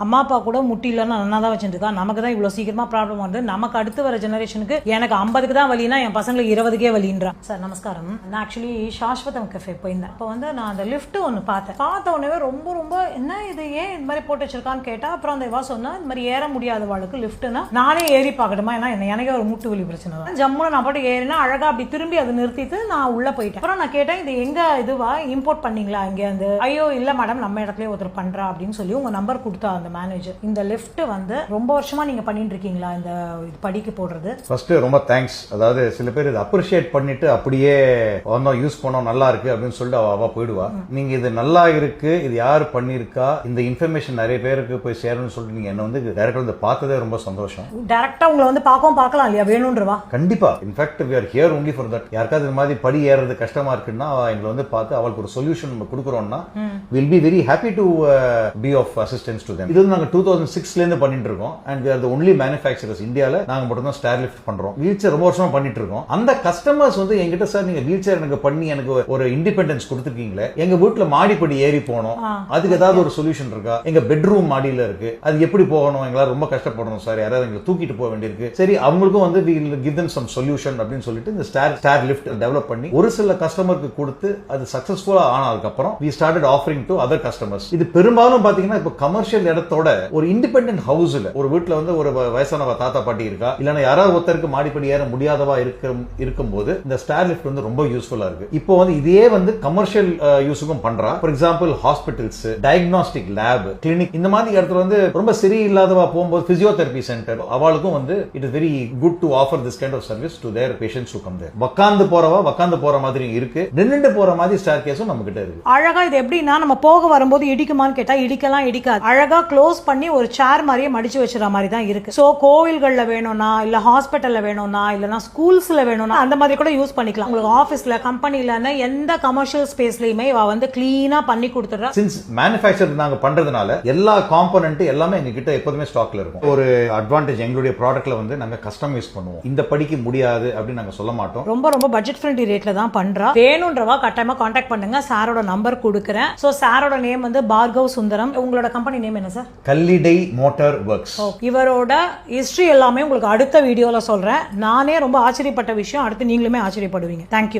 அம்மா அப்பா கூட முட்டிலன்னா நல்லா தான் வச்சுருக்கா, நமக்கு தான் இவ்வளோ சீக்கிரமா ப்ராப்ளம் வருது, நமக்கு அடுத்து வர ஜெனரேஷனுக்கு எனக்கு 50க்கு தான் வலினா என் பசங்களுக்கு 20க்கே வலின்றான். சார் நமஸ்காரம், நான் ஆக்சுவலி சாஸ்வதம் கஃபே போயிருந்தேன். இப்போ வந்து நான் அந்த லிஃப்ட் ஒன்று பார்த்த உடனே ரொம்ப என்ன இது ஏன் இது மாதிரி போட்டு வச்சிருக்கான்னு கேட்டா, அப்புறம் அந்த இவா சொன்னா இந்த மாதிரி ஏற முடியாதவாளுக்கு லிஃப்ட்னா நானே ஏறி பார்க்கட்டுமா, ஏன்னா எனக்கே ஒரு மூட்டு வலி பிரச்சனை தான். ஜம்முன்னு நான் போட்டு ஏறினா அழகா அப்படி திரும்பி அதை நிறுத்திட்டு நான் உள்ள போயிட்டேன். அப்புறம் நான் கேட்டேன் இது எங்க இதுவா இம்போர்ட் பண்ணீங்களா இங்கே வந்து, ஐயோ இல்ல மேடம் நம்ம இடத்துலயே ஒருத்தர் பண்றா அப்படின்னு சொல்லி உங்க நம்பர் கொடுத்தா அந்த மேனேஜர். இந்த லிஃப்ட் வந்து ரொம்ப வருஷமா நீங்க பண்ணிட்டு இருக்கீங்களா இந்த படிக்கு போடுறது? ஃபர்ஸ்ட் ரொம்ப தேங்க்ஸ். அதாவது சில பேர் இதை அப்ரிஷியேட் பண்ணிட்டு அப்படியே வந்தோம் யூஸ் பண்ணோம் நல்லா இருக்கு அப்படின்னு சொல்லிட்டு அவ போயிடுவா. நீங்க இது நல்லா இருக்கு, இது யார் பண்ணிருக்கா, இந்த இன்ஃபர்மேஷன் நிறைய பேருக்கு போய் சேரணும்னு சொல்லிட்டு நீங்க என்ன வந்து டைரக்டா வந்து பார்த்ததே ரொம்ப சந்தோஷம். டைரக்டா உங்களை வந்து பார்க்கலாம் இல்லையா, வேணும்ன்றவா? கண்டிப்பா. In fact we are here only for that. யாருக்காவது இந்த மாதிரி படி ஏறது கஷ்டமா இருக்குன்னா எங்களை வந்து பார்த்து அவளுக்கு ஒரு சொல்யூஷன் நம்ம கொடுக்குறோம்னா we'll be very happy to be of assistance to them. இது வந்து நாங்க 2006ல இருந்து பண்ணிட்டு இருக்கோம் and we are the only manufacturers இந்தியால. நாங்க மட்டும் தான் ஸ்டார் லிஃப்ட் பண்றோம். வீல் சேர் ரொம்ப வருஷமா பண்ணிட்டு இருக்கோம். அந்த கஸ்டமர்ஸ் வந்து எங்கிட்ட சார் நீங்க வீல் சேர் எனக்கு பண்ணி எனக்கு ஒரு இண்டிபெண்டன்ஸ் கொடுத்துருக்கீங்களே, எங்க வீட்டுல மாடிப்படி ஏறி போனோம், அதுக்கு ஏதாவது ஒரு சொல்யூஷன் இருக்கா, எங்க பெட்ரூம் மாடியில இருக்கு, அது எப்படி போகணும், எங்களால ரொம்ப கஷ்டப்படணும் சார், யாராவது எங்களை தூக்கிட்டு போக வேண்டியிருக்கு, சரி அவங்களுக்கும் வந்து we will give them some solution அப்படின்னு சொல்லிட்டு இந்த ஸ்டார் லிஃப்ட் டெவலப் பண்ணி ஒரு சில கஸ்டமருக்கு கொடுத்து அது சக்சஸ்ஃபுல்லா ஆனதுக்கு அப்புறம் we started offering to other customers. இது பெரும்பாலும் பாத்தீங்கன்னா இப்ப கமர்ஷியல் இடத்தோட ஒரு இண்டிபெண்டன்ட் ஹவுஸ்ல ஒரு வீட்டுல வந்து ஒரு வயசானவ தாத்தா பாட்டி இருக்கா, இல்லன்னா யாராவது ஒருத்தருக்கு மாடிப்படி ஏற முடியாதவா இருக்கும்போது இந்த ஸ்டார் லிஃப்ட் வந்து ரொம்ப யூஸ்ஃபுல்லா இருக்கு. இப்போ வந்து இதே வந்து கமர்ஷியல் யூஸுக்கும் பண்றா. For example hospitals, diagnostic lab, clinic, இந்த மாதிரி இடத்துல வந்து ரொம்ப சரியில்லாதவா போகும்போது பிசியோதெரபி சென்டர் அவளுக்கும் வந்து it is very good to offer this kind of service to their patients who come there. உட்கார்ந்து போற மாதிரி இருக்கு, நின்னுட்டு போற மாதிரி ஸ்டார் கேஸும் நம்ம கிட்ட இருக்கு. அழகா இது எப்படின்னா நம்ம போக வரும்போது இடிக்குமான்னு கேட்டா இடிக்காது. அழகா க்ளோஸ் பண்ணி ஒரு சேர் மாதிரியே மடிச்சு வச்சுற மாதிரி தான் இருக்கு. சோ கோவில்கள்ல வேணும்னா, இல்ல ஹாஸ்பிட்டல்ல வேணும்னா, இல்லனா ஸ்கூல்ஸ்ல வேணும்னா அந்த மாதிரி கூட யூஸ் பண்ணிக்கலாம். உங்களுக்கு ஆபீஸ்ல, கம்பெனில, எந்த கமர்ஷியல் ஸ்பேஸ்லயுமே இவ வந்து கிளீனா பண்ணி கொடுத்துறா. சின்ஸ் மேனுஃபேக்சர் நாங்க பண்றதுனால எல்லா காம்போனன்ட் எல்லாமே எங்க கிட்ட எப்போதுமே ஸ்டாக்ல இருக்கும். ஒரு அட்வான்டேஜ் எங்களுடைய ப்ராடக்ட்ல வந்து நாங்க கஸ்டமைஸ் பண்ணுவோம். இந்த படிக்கு முடியாது அப்படின்னு நாங்க சொல்ல மாட்டோம். ரொம்ப பட்ஜெட் ஃப்ரெண்ட்லி ரேட்ல தான் பண்றா. வேணும்ன்றவா கட்டாயமா கான்டாக்ட் பண்ணுங்க. சாரோட நம்பர் கொடுக்குறேன். சோ சாரோட நேம் வந்து பார்கவ் சுந்தரம். உங்களோட கம்பெனி நேம் என்ன சார்? Kallidai motor works. இவரோட ஹிஸ்டரி எல்லாமே உங்களுக்கு அடுத்த வீடியோல சொல்றேன். நானே ரொம்ப ஆச்சரியப்பட்ட விஷயம், அடுத்து நீங்களுமே ஆச்சரியப்படுவீங்க. தேங்க்யூ.